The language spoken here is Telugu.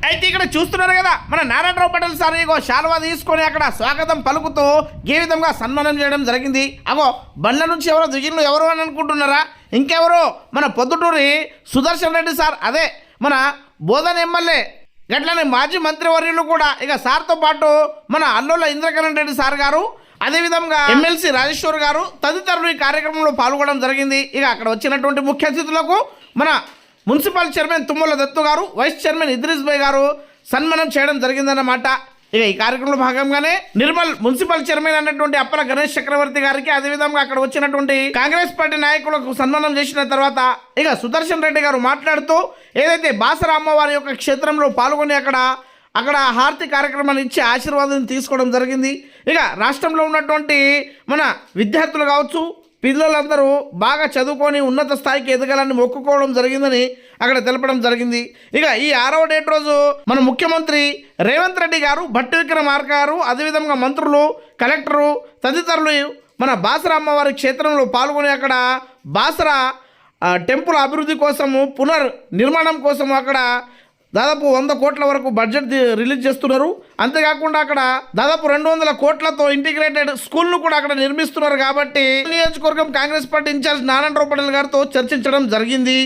అయితే ఇక్కడ చూస్తున్నారు కదా మన నారాయణరావు పటేల్ సార్ ఇగో శాలువా తీసుకొని అక్కడ స్వాగతం పలుకుతూ ఏ విధంగా సన్మానం చేయడం జరిగింది. అగో బండ్ల నుంచి ఎవరో దిగిళ్ళు ఎవరు అని అనుకుంటున్నారా? ఇంకెవరో మన పొద్దుటూరి సుదర్శన్ రెడ్డి సార్, అదే మన బోధన ఎమ్మెల్యే, గట్లనే మాజీ మంత్రివర్యులు కూడా ఇక సార్తో పాటు మన అల్లుల ఇంద్రకరణ్ రెడ్డి సార్ గారు, అదేవిధంగా ఎమ్మెల్సీ రాజేశ్వర్ గారు తదితరులు ఈ కార్యక్రమంలో పాల్గొనడం జరిగింది. ఇక అక్కడ వచ్చినటువంటి ముఖ్య అతిథులకు మన మున్సిపల్ చైర్మన్ తుమ్మల దత్తు గారు, వైస్ చైర్మన్ ఇద్రీస్ భాయ్ గారు సన్మానం చేయడం జరిగిందన్నమాట. ఇక ఈ కార్యక్రమంలో భాగంగానే నిర్మల్ మున్సిపల్ చైర్మన్ అన్నటువంటి అప్పల గణేష్ చక్రవర్తి గారికి, అదేవిధంగా అక్కడ వచ్చినటువంటి కాంగ్రెస్ పార్టీ నాయకులకు సన్మానం చేసిన తర్వాత ఇక సుదర్శన్ రెడ్డి గారు మాట్లాడుతూ ఏదైతే బాసర అమ్మవారి యొక్క క్షేత్రంలో పాల్గొని అక్కడ హారతి కార్యక్రమాన్ని ఇచ్చి ఆశీర్వాదం తీసుకోవడం జరిగింది. ఇక రాష్ట్రంలో ఉన్నటువంటి మన విద్యార్థులు కావచ్చు, పిల్లలందరూ బాగా చదువుకొని ఉన్నత స్థాయికి ఎదగాలని మొక్కుకోవడం జరిగిందని అక్కడ తెలపడం జరిగింది. ఇక ఈ 6వ డేట్ రోజు మన ముఖ్యమంత్రి రేవంత్ రెడ్డి గారు, భట్టి విక్రమార్క గారు, అదేవిధంగా మంత్రులు, కలెక్టరు తదితరులు మన బాసర అమ్మవారి క్షేత్రంలో పాల్గొని అక్కడ బాసర టెంపుల్ అభివృద్ధి కోసము, పునర్నిర్మాణం కోసము అక్కడ దాదాపు 100 కోట్ల వరకు బడ్జెట్ రిలీజ్ చేస్తున్నారు. అంతేకాకుండా అక్కడ దాదాపు 200 కోట్లతో ఇంటిగ్రేటెడ్ స్కూల్ను కూడా అక్కడ నిర్మిస్తున్నారు. కాబట్టి నియోజకవర్గం కాంగ్రెస్ పార్టీ ఇన్ఛార్జ్ నారాయణరావు పటేల్ గారితో చర్చించడం జరిగింది.